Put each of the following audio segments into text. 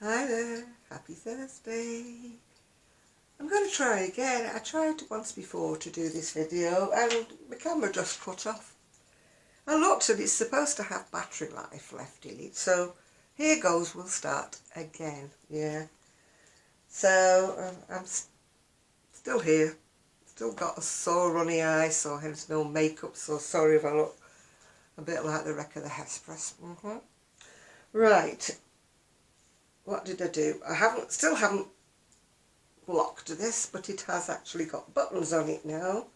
Hi there, happy Thursday. I'm going to try again. I tried once before to do this video and the camera just cut off. I looked and it's supposed to have battery life left in it, so here goes, we'll start again. Yeah. So I'm still here, still got a sore runny eye, so hence no makeup, so sorry if I look a bit like the wreck of the Hesperus. Right. What did I do? Still haven't blocked this, but it has actually got buttons on it now.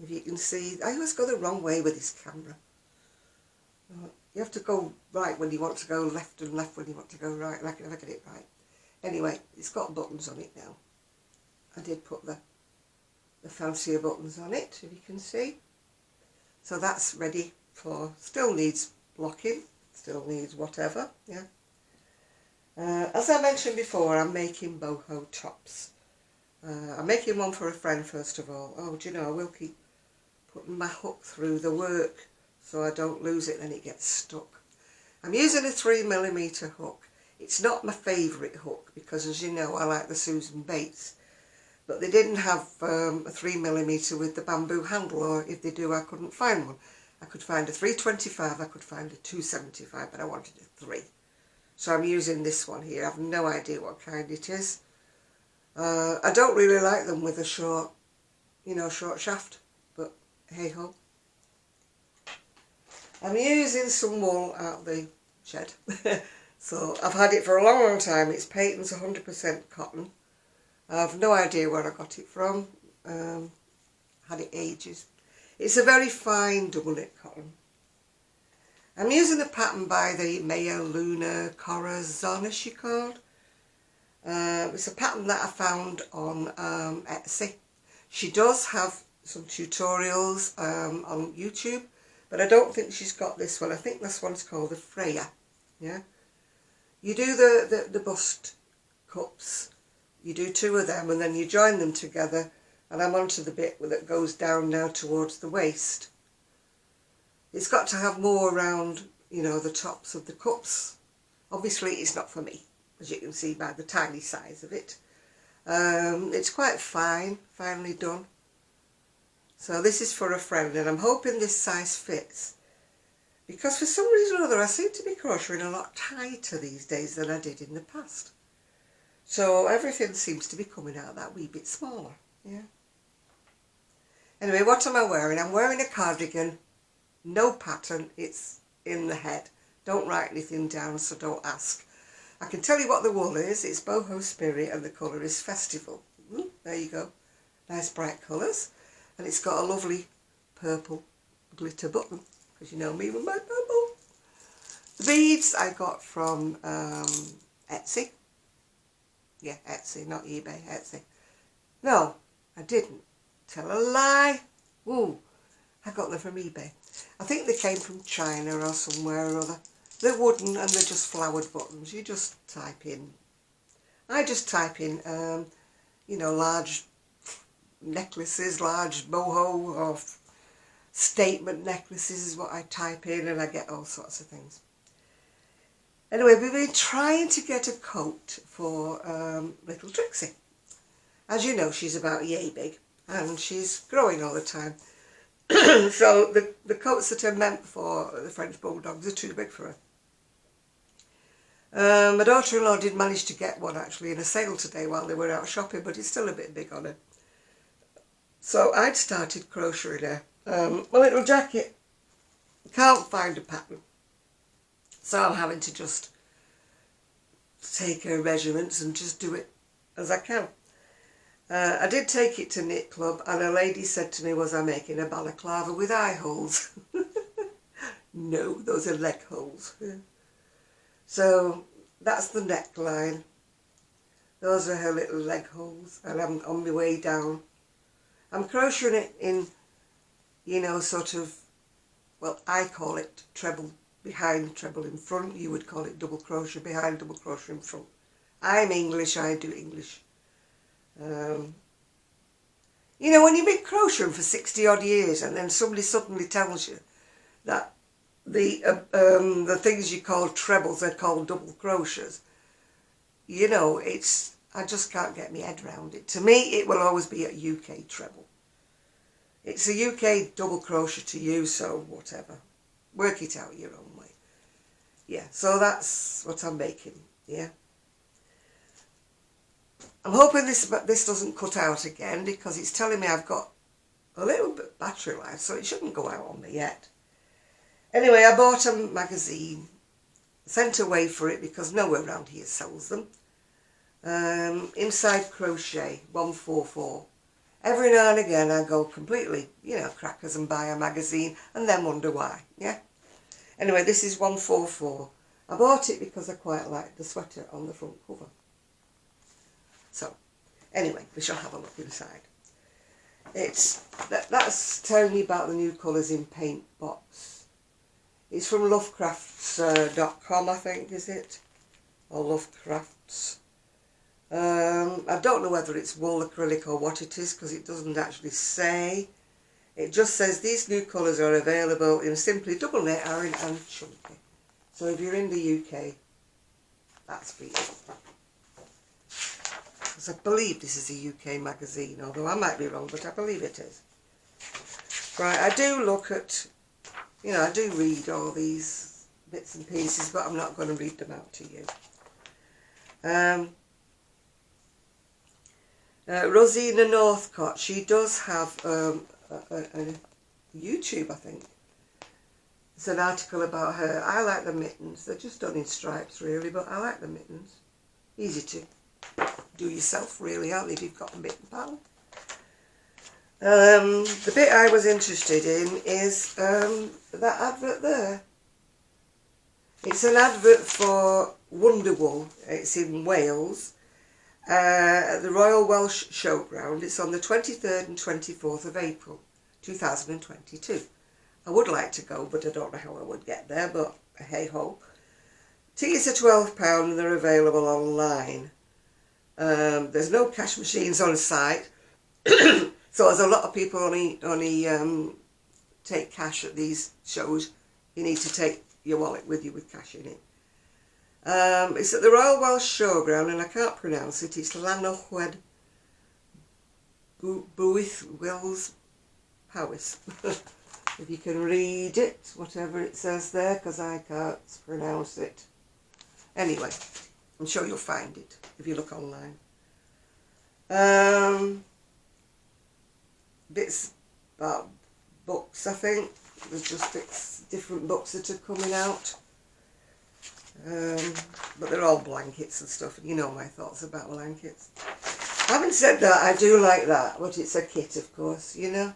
If you can see, I always go the wrong way with this camera. You have to go right when you want to go left and left when you want to go right, and I can never get it right. Anyway, it's got buttons on it now. I did put the fancier buttons on it, if you can see. So that's ready for, still needs blocking, still needs whatever, yeah. As I mentioned before, I'm making boho tops. I'm making one for a friend first of all. Oh, do you know, I will keep putting my hook through the work so I don't lose it and it gets stuck. I'm using a 3mm hook. It's not my favourite hook because, as you know, I like the Susan Bates. But they didn't have a 3mm with the bamboo handle, or if they do, I couldn't find one. I could find a 325, I could find a 275, but I wanted a 3. So I'm using this one here. I have no idea what kind it is. I don't really like them with a short, short shaft, but hey ho. I'm using some wool out of the shed. So I've had it for a long, long time. It's Peyton's 100% cotton. I have no idea where I got it from. Had it ages. It's a very fine double knit cotton. I'm using a pattern by the MayaLunaCorazon, as she called. It's a pattern that I found on Etsy. She does have some tutorials on YouTube, but I don't think she's got this one. I think this one's called the Freya. Yeah. You do the bust cups. You do 2 of them, and then you join them together. And I'm onto the bit that goes down now towards the waist. It's got to have more around, the tops of the cups. Obviously, it's not for me, as you can see by the tiny size of it. It's quite finely done. So this is for a friend, and I'm hoping this size fits. Because for some reason or other, I seem to be crocheting a lot tighter these days than I did in the past. So everything seems to be coming out that wee bit smaller, yeah. Anyway, what am I wearing? I'm wearing a cardigan. No pattern, it's in the head. Don't write anything down, so don't ask. I can tell you what the wool is. It's Boho Spirit and the colour is Festival. There you go. Nice bright colours. And it's got a lovely purple glitter button, because you know me with my purple. The beads I got from Etsy. Yeah, Etsy, not eBay, Etsy. No, I didn't. Tell a lie. Ooh, I got them from eBay. I think they came from China or somewhere or other. They're wooden and they're just flowered buttons. You just type in. I just type in, large necklaces, large boho or statement necklaces is what I type in, and I get all sorts of things. Anyway, we've been trying to get a coat for little Trixie. As you know, she's about yay big and she's growing all the time. So the coats that are meant for the French bulldogs are too big for her. My daughter-in-law did manage to get one actually in a sale today while they were out shopping, but it's still a bit big on her. So I'd started crocheting her a little jacket. Can't find a pattern, so I'm having to just take her measurements and just do it as I can. I did take it to Knit Club and a lady said to me, was I making a balaclava with eye holes? No, those are leg holes. Yeah. So that's the neckline. Those are her little leg holes, and I'm on my way down. I'm crocheting it in, sort of, well, I call it treble behind, treble in front. You would call it double crochet behind, double crochet in front. I'm English, I do English. When you've been crocheting for 60 odd years and then somebody suddenly tells you that the things you call trebles are called double crochets, you know, I just can't get my head around it. To me, it will always be a UK treble. It's a UK double crochet to you, so whatever. Work it out your own way. Yeah, so that's what I'm making, yeah. I'm hoping this doesn't cut out again, because it's telling me I've got a little bit of battery life, so it shouldn't go out on me yet. Anyway, I bought a magazine, sent away for it because nowhere around here sells them. Inside Crochet 144. Every now and again I go completely, you know, crackers and buy a magazine and then wonder why, yeah? Anyway, this is 144. I bought it because I quite like the sweater on the front cover. So, anyway, we shall have a look inside. That's telling me about the new colours in paint box. It's from lovecrafts.com, I think, is it? Or Lovecrafts. I don't know whether it's wool, acrylic or what it is, because it doesn't actually say. It just says these new colours are available in simply double knit, iron and chunky. So if you're in the UK, that's for you. Because I believe this is a UK magazine, although I might be wrong, but I believe it is. Right, I do look at, you know, I do read all these bits and pieces, but I'm not going to read them out to you. Rosina Northcott, she does have a YouTube, I think. It's an article about her. I like the mittens. They're just done in stripes, really, but I like the mittens. Easy to do yourself, really, aren't they, if you've got a mitten pattern. The bit I was interested in is that advert there. It's an advert for Wonderwool. It's in Wales. At the Royal Welsh Showground. It's on the 23rd and 24th of April 2022. I would like to go, but I don't know how I would get there, but hey ho. Tickets are £12 and they're available online. There's no cash machines on site, so as a lot of people only take cash at these shows, you need to take your wallet with you with cash in it. It's at the Royal Welsh Showground, and I can't pronounce it. It's Llanwed Buith Wills Powys. If you can read it, whatever it says there, because I can't pronounce it. Anyway, I'm sure you'll find it if you look online. Bits about books, I think. There's just different books that are coming out. But they're all blankets and stuff, and you know my thoughts about blankets. Having said that, I do like that, but it's a kit, of course, you know.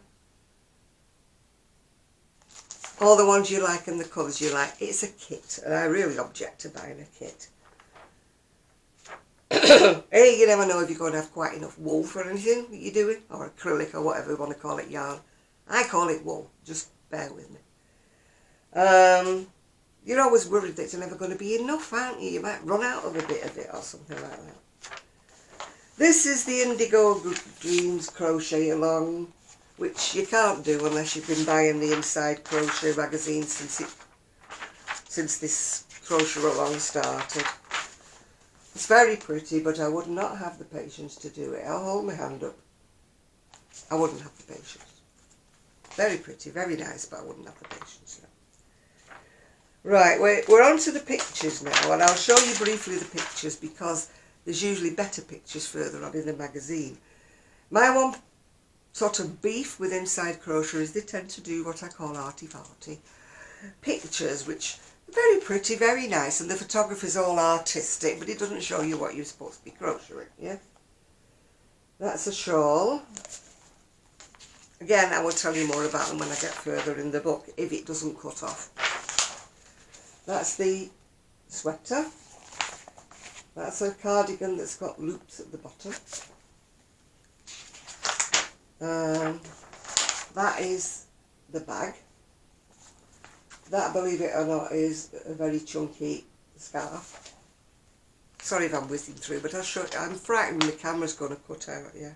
All the ones you like and the colours you like, it's a kit, and I really object to buying a kit. Hey, you never know if you're going to have quite enough wool for anything that you're doing, or acrylic, or whatever you want to call it, yarn. I call it wool, just bear with me. You're always worried that it's never going to be enough, aren't you? You might run out of a bit of it or something like that. This is the Indigo Dreams Crochet Along, which you can't do unless you've been buying the Inside Crochet magazine since this Crochet Along started. It's very pretty, but I would not have the patience to do it. I'll hold my hand up. I wouldn't have the patience. Very pretty, very nice, but I wouldn't have the patience. No. Right, we're on to the pictures now, and I'll show you briefly the pictures because there's usually better pictures further on in the magazine. My one sort of beef with Inside Crochet is they tend to do what I call arty-farty pictures, which are very pretty, very nice, and the photography's all artistic, but it doesn't show you what you're supposed to be crocheting, yeah? That's a shawl. Again, I will tell you more about them when I get further in the book, if it doesn't cut off. That's the sweater. That's a cardigan that's got loops at the bottom. That is the bag. That, believe it or not, is a very chunky scarf. Sorry if I'm whizzing through, but I'll show you. I'm frightened the camera's going to cut out, yeah.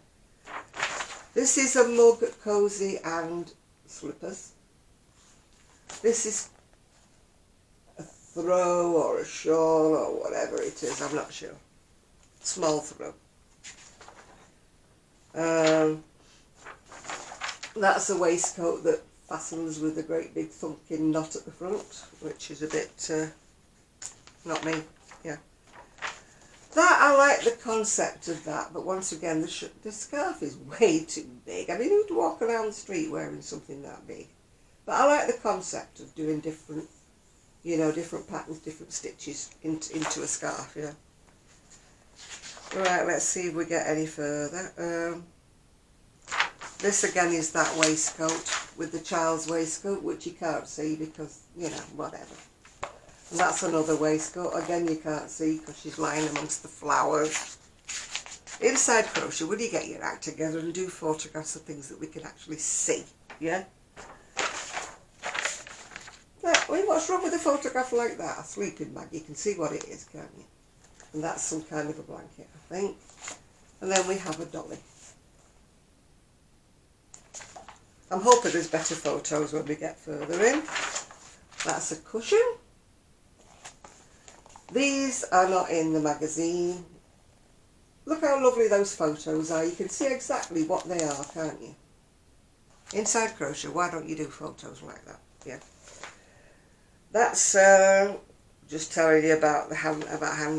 This is a mug, cosy and slippers. This is a throw or a shawl or whatever it is, I'm not sure. small throw. That's a waistcoat that fastens with a great big thunking knot at the front, which is a bit not me. Yeah, that I like the concept of that, but once again the scarf is way too big. I mean, who'd walk around the street wearing something that big? But I like the concept of doing different, you know, different patterns, different stitches into a scarf. Yeah. Right, let's see if we get any further. This again is that waistcoat with the child's waistcoat, which you can't see because, you know, whatever. And that's another waistcoat. Again, you can't see because she's lying amongst the flowers. Inside Crochet, will you get your act together and do photographs of things that we can actually see? Yeah? I mean, what's wrong with a photograph like that? A sleeping bag, you can see what it is, can't you? And that's some kind of a blanket, I think. And then we have a dolly. I'm hoping there's better photos when we get further in. That's a cushion. These are not in the magazine. Look how lovely those photos are. You can see exactly what they are, can't you? Inside Crochet, why don't you do photos like that? Yeah. That's just telling you about hand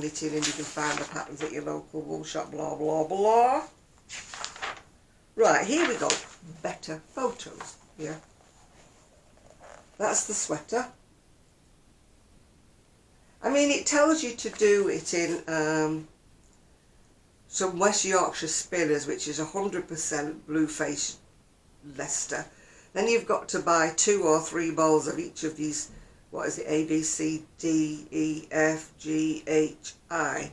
knitting, and you can find the patterns at your local wool shop, blah, blah, blah. Right, here we go. Better photos. Yeah. That's the sweater. I mean, it tells you to do it in some West Yorkshire spinners, which is 100% blue face Leicester. Then you've got to buy 2 or 3 balls of each of these, what is it, A, B, C, D, E, F, G, H, I.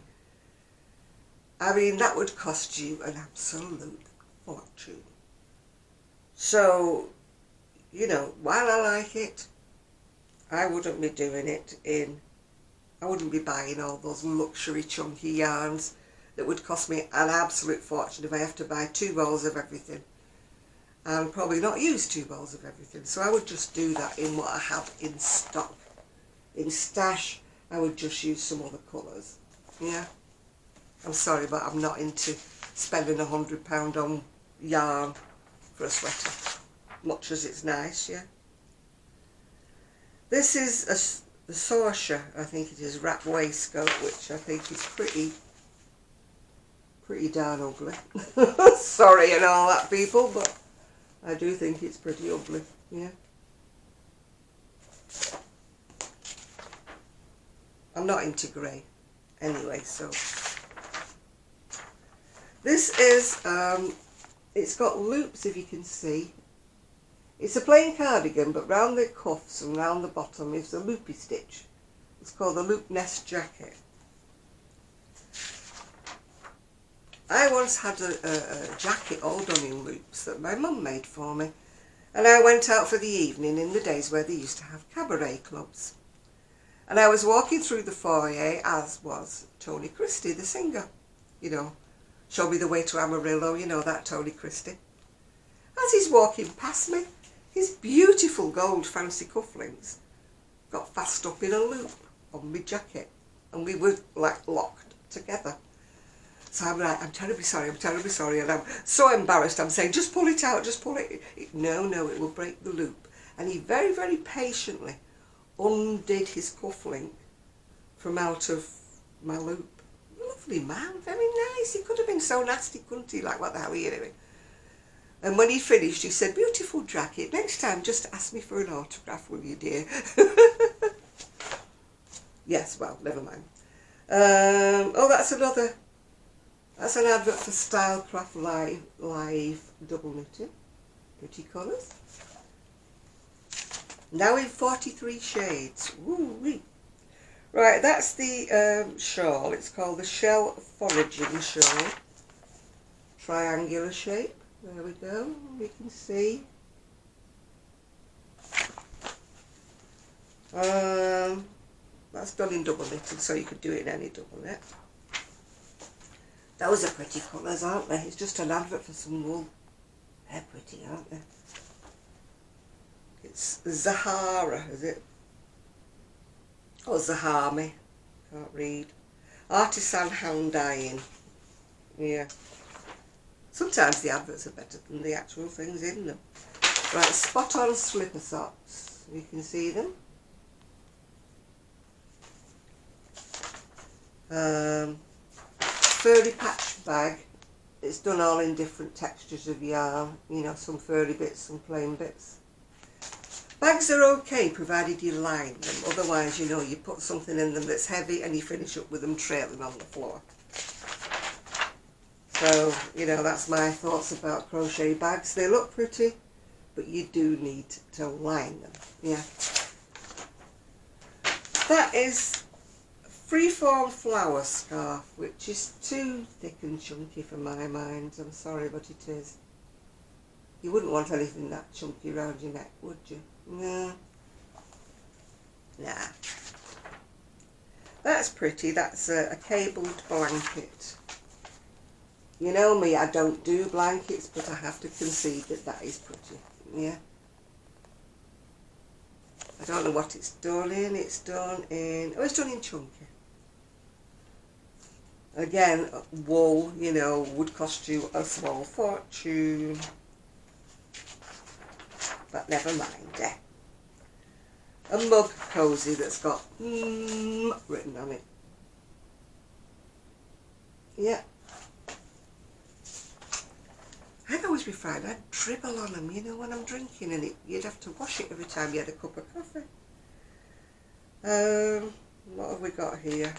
I mean, that would cost you an absolute fortune. So, you know, while I like it, I wouldn't be doing it in, I wouldn't be buying all those luxury chunky yarns that would cost me an absolute fortune if I have to buy 2 balls of everything. And probably not use 2 balls of everything. So I would just do that in what I have in stock. In stash, I would just use some other colours. Yeah. I'm sorry, but I'm not into spending £100 on yarn for a sweater. Much as it's nice, yeah. This is the Sorsha, I think it is, wrap waistcoat, which I think is pretty darn ugly. Sorry and all that, people, but I do think it's pretty ugly, yeah. I'm not into grey anyway, so. This is, it's got loops, if you can see. It's a plain cardigan, but round the cuffs and round the bottom is a loopy stitch. It's called the Loop Nest Jacket. I once had a jacket all done in loops that my mum made for me. And I went out for the evening in the days where they used to have cabaret clubs. And I was walking through the foyer, as was Tony Christie, the singer. You know, Show Me the Way to Amarillo, you know that Tony Christie. As he's walking past me, his beautiful gold fancy cufflinks got fast up in a loop on my jacket. And we were like locked together. So I'm like, I'm terribly sorry, and I'm so embarrassed. I'm saying, just pull it out, just pull it. No, it will break the loop. And he very, very patiently undid his cufflink from out of my loop. Lovely man, very nice. He could have been so nasty, couldn't he? Like, what the hell are you doing? And when he finished, he said, beautiful jacket. Next time, just ask me for an autograph, will you, dear? Yes, well, never mind. Oh, that's another. That's an advert for Stylecraft Live double knitting. Pretty colours. Now in 43 shades. Woo-wee. Right, that's the shawl. It's called the Shell Foraging Shawl. Triangular shape. There we go. We can see. That's done in double knitting, so you could do it in any double knit. Those are pretty colours, aren't they? It's just an advert for some wool. They're pretty, aren't they? It's Zahara, is it? Oh, Zahami. Can't read. Artisan hand dyeing. Yeah. Sometimes the adverts are better than the actual things in them. Right, spot on slipper socks. You can see them. Furry patch bag. It's done all in different textures of yarn. You know, some furry bits, some plain bits. Bags are okay provided you line them. Otherwise, you know, you put something in them that's heavy and you finish up with them trailing on the floor. So, you know, that's my thoughts about crochet bags. They look pretty, but you do need to line them. Yeah. That is freeform flower scarf, which is too thick and chunky for my mind. I'm sorry, but it is. You wouldn't want anything that chunky around your neck, would you? No. Nah. That's pretty. That's a cabled blanket. You know me, I don't do blankets, but I have to concede that that is pretty. Yeah. I don't know what it's done in. It's done in... Oh, it's done in chunky. Again, wool, you know, would cost you a small fortune. But never mind, eh? A mug cozy that's got written on it. Yeah. I'd always be frightened. I'd dribble on them, you know, when I'm drinking, and you'd have to wash it every time you had a cup of coffee. What have we got here?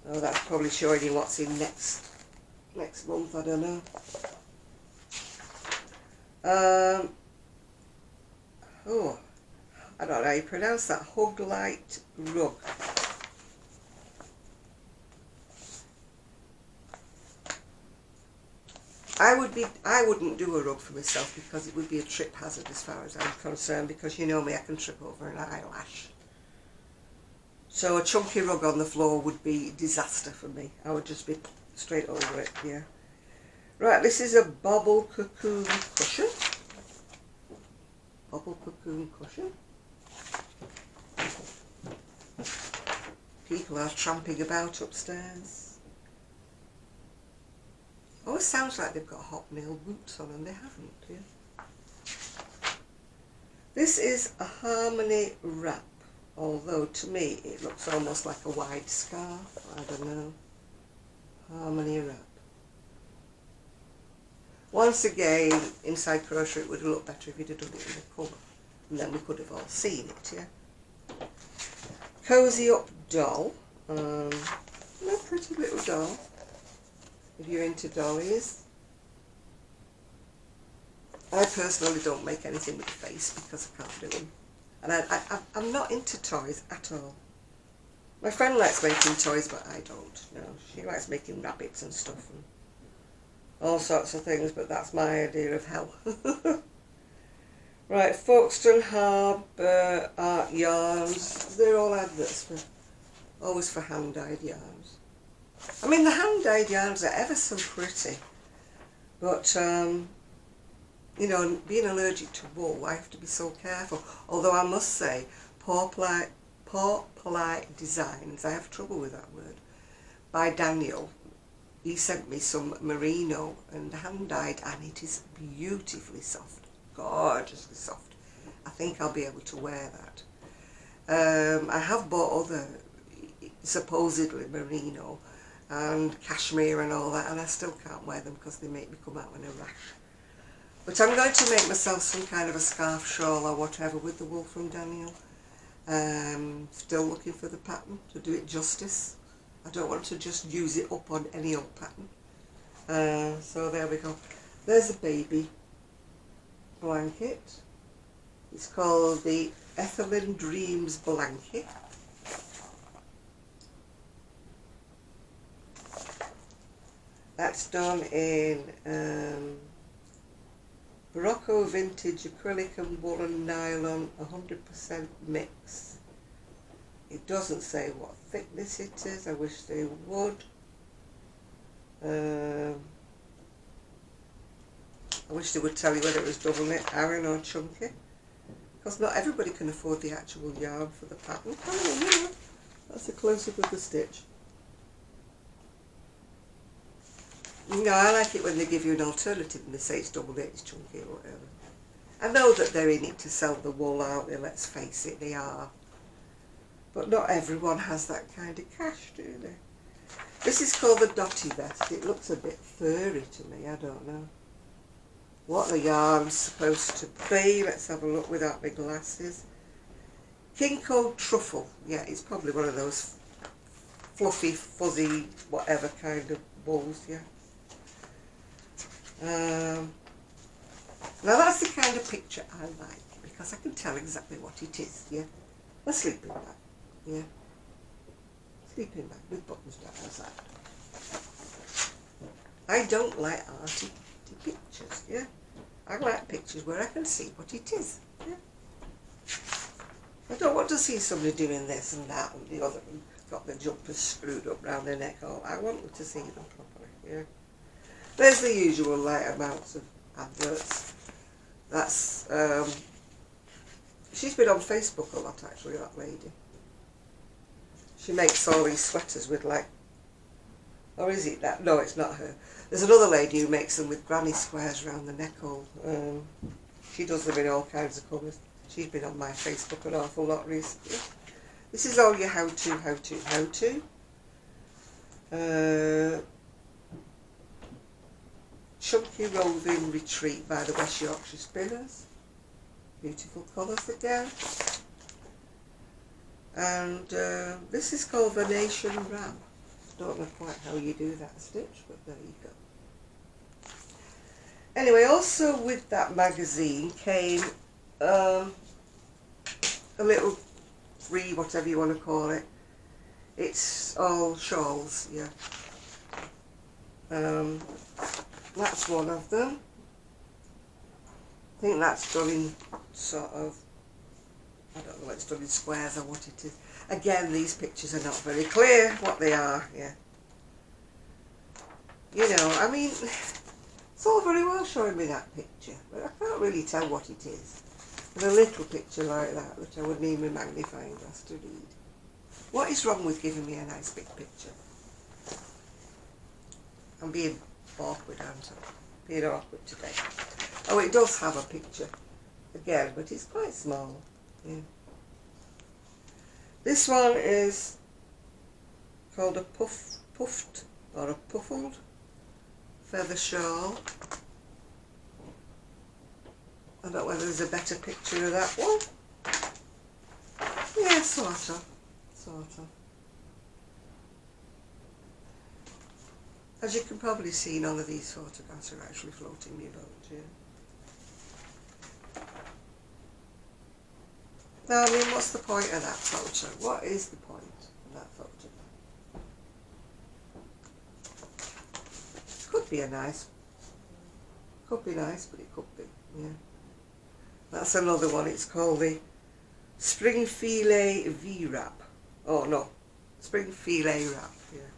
Oh, that's probably showing you what's in next month. I don't know. Oh, I don't know how you pronounce that. Hug Light Rug. I wouldn't do a rug for myself because it would be a trip hazard as far as I'm concerned, because you know me, I can trip over an eyelash. So a chunky rug on the floor would be disaster for me. I would just be straight over it, yeah. Right, this is a bobble cocoon cushion. Bobble cocoon cushion. People are tramping about upstairs. Oh, it sounds like they've got hobnail boots on, and they haven't, yeah. This is a harmony wrap, although to me it looks almost like a wide scarf. I don't know. Harmony wrap. Once again, inside crochet, it would have looked better if you'd have done it in the colour, and then we could have all seen it, yeah. Cozy Up doll. A pretty little doll. If you're into dollies. I personally don't make anything with the face because I can't do them. And I'm not into toys at all. My friend likes making toys, but I don't. No, she likes making rabbits and stuff and all sorts of things, but that's my idea of hell. Right, Folkestone Harbour Art Yarns. They're all adverts for, always for hand-dyed yarns. I mean, the hand-dyed yarns are ever so pretty, but, you know, being allergic to wool, I have to be so careful. Although I must say, Poor Polite Designs, I have trouble with that word, by Daniel. He sent me some merino and hand-dyed, and it is beautifully soft, gorgeously soft. I think I'll be able to wear that. I have bought other, supposedly merino, and cashmere and all that, and I still can't wear them because they make me come out in a rash. But I'm going to make myself some kind of a scarf, shawl or whatever with the wool from Daniel. Still looking for the pattern to do it justice. I don't want to just use it up on any old pattern. So there we go. There's a baby blanket. It's called the Ethylene Dreams Blanket. That's done in Morocco Vintage Acrylic and Woolen Nylon 100% mix. It doesn't say what thickness it is. I wish they would. I wish they would tell you whether it was double knit, Aran or chunky. Because not everybody can afford the actual yarn for the pattern. Come on, you know. That's a close-up of the stitch. You know, I like it when they give you an alternative and they say it's double knit, it's chunky or whatever. I know that they're in it to sell the wool, aren't they? Let's face it, they are. But not everyone has that kind of cash, do they? This is called the Dotty Vest. It looks a bit furry to me, I don't know what the yarn's supposed to be. Let's have a look without my glasses. Kinko Truffle. Yeah, it's probably one of those fluffy, fuzzy, whatever kind of wools, yeah. Now that's the kind of picture I like, because I can tell exactly what it is, yeah. A sleeping bag, yeah. Sleeping bag with buttons down the side. I don't like arty pictures, yeah. I like pictures where I can see what it is, yeah. I don't want to see somebody doing this and that and the other and got the jumpers screwed up round their neck. Oh, I want them to see them properly, yeah. There's the usual light amounts of adverts. That's, she's been on Facebook a lot actually, that lady. She makes all these sweaters with like, or is it that? No, it's not her. There's another lady who makes them with granny squares around the neck hole. She does them in all kinds of colours. She's been on my Facebook an awful lot recently. This is all your how-to. Chunky Roving Retreat by the West Yorkshire Spinners. Beautiful colours again. And this is called Venetian Wrap. Don't know quite how you do that stitch, but there you go. Anyway, also with that magazine came a little free, whatever you want to call it. It's all shawls, yeah. That's one of them. I think that's done in sort of, I don't know, it's done in squares or what it is. Again, these pictures are not very clear what they are, yeah. You know, I mean, it's all very well showing me that picture, but I can't really tell what it is. With a little picture like that I would need my magnifying glass to read. What is wrong with giving me a nice big picture? I'm being awkward, aren't I? Being awkward today. Oh, it does have a picture again, but it's quite small. Yeah. This one is called a puffed or a puffled feather shawl. I don't know whether there's a better picture of that one. Yeah, sort of. As you can probably see, none of these photographs are actually floating me boat, yeah. Now, I mean, what's the point of that photo? What is the point of that photo? Could be nice, but it could be, yeah. That's another one. It's called the Spring Filet V-Wrap. Oh no, Spring Filet Wrap, yeah.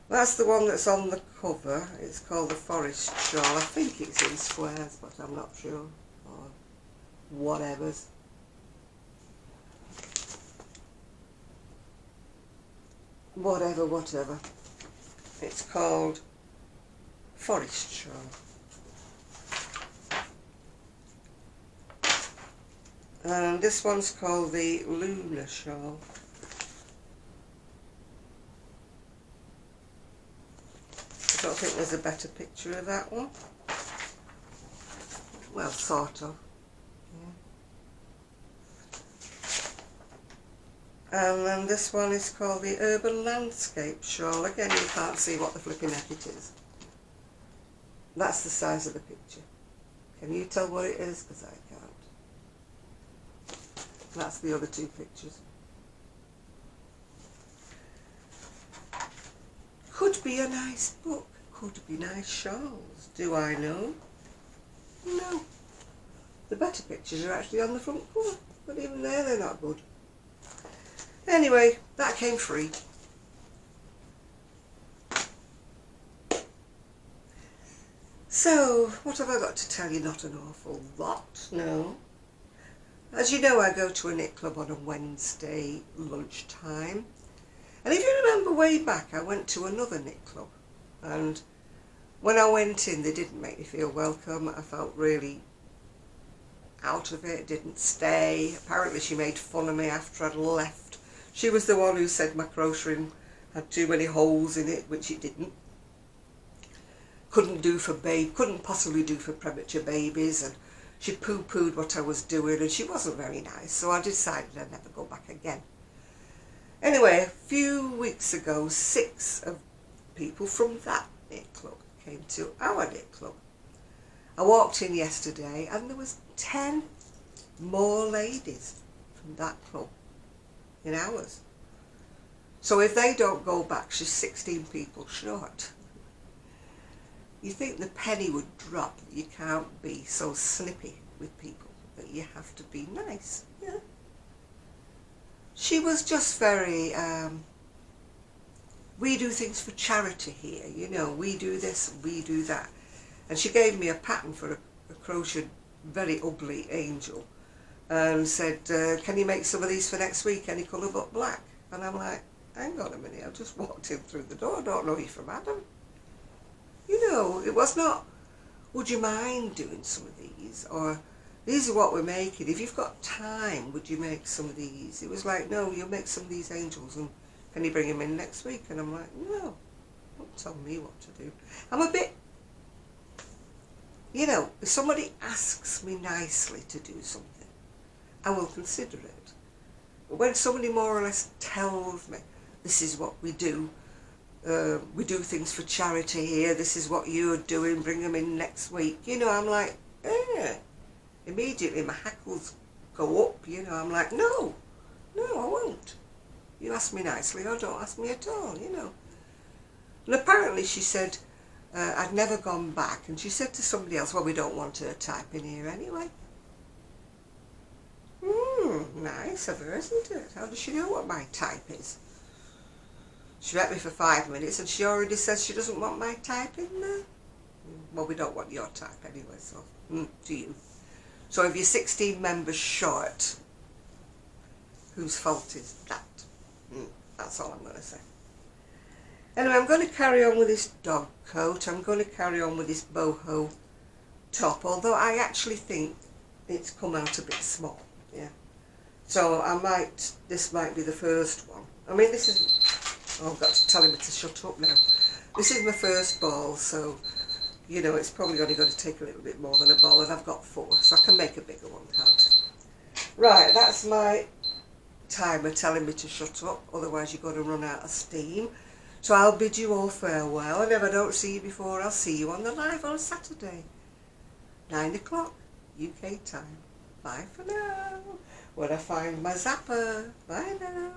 That's the one that's on the cover. It's called the Forest Shawl. I think it's in squares, but I'm not sure. Or whatever's. Whatever. It's called Forest Shawl. And this one's called the Luna Shawl. I don't think there's a better picture of that one. Well, sort of. Yeah. And then this one is called the Urban Landscape Shawl. Again, you can't see what the flipping heck it is. That's the size of the picture. Can you tell what it is? Because I can't. That's the other two pictures. Could be a nice book. Could be nice shawls. Do I know? No. The better pictures are actually on the front cover. But even there, they're not good. Anyway, that came free. So, what have I got to tell you? Not an awful lot, no. As you know, I go to a knit club on a Wednesday lunchtime. And if you remember way back, I went to another knit club, and when I went in, they didn't make me feel welcome. I felt really out of it, didn't stay. Apparently she made fun of me after I'd left. She was the one who said my crocheting had too many holes in it, which it didn't. Couldn't possibly do for premature babies, and she poo-pooed what I was doing, and she wasn't very nice, so I decided I'd never go back again. Anyway, a few weeks ago, 6 of people from that knit club came to our knit club. I walked in yesterday and there was 10 more ladies from that club in ours. So if they don't go back, she's 16 people short. You think the penny would drop that you can't be so snippy with people, that you have to be nice. Yeah. She was just very, we do things for charity here, you know, we do this, we do that. And she gave me a pattern for a crocheted, very ugly angel, and said, can you make some of these for next week, any colour but black? And I'm like, hang on a minute, I just walked in through the door, I don't know you from Adam. You know, it was not, would you mind doing some of these? Or, these are what we're making. If you've got time, would you make some of these? It was like, no, you'll make some of these angels, and can you bring them in next week? And I'm like, no, don't tell me what to do. I'm a bit, you know, if somebody asks me nicely to do something, I will consider it. But when somebody more or less tells me, this is what we do things for charity here, this is what you're doing, bring them in next week, you know, I'm like, immediately my hackles go up, you know, I'm like, no, I won't. You ask me nicely or don't ask me at all, you know. And apparently she said, I'd never gone back, and she said to somebody else, well, we don't want her type in here anyway. Nice of her, isn't it? How does she know what my type is? She met me for 5 minutes and she already says she doesn't want my type in there. Well, we don't want your type anyway, so do you. So if you're 16 members short, whose fault is that? That's all I'm going to say. Anyway, I'm going to carry on with this dog coat. I'm going to carry on with this boho top, although I actually think it's come out a bit small. Yeah. So this might be the first one. I mean, this is, oh, I've got to tell him to shut up now. This is my first ball, so, you know, it's probably only going to take a little bit more than a ball, and I've got 4, so I can make a bigger one, can't I? Right, that's my timer telling me to shut up, otherwise you're going to run out of steam. So I'll bid you all farewell, and if I don't see you before, I'll see you on the live on Saturday, 9 o'clock UK time. Bye for now. When I find my zapper. Bye now.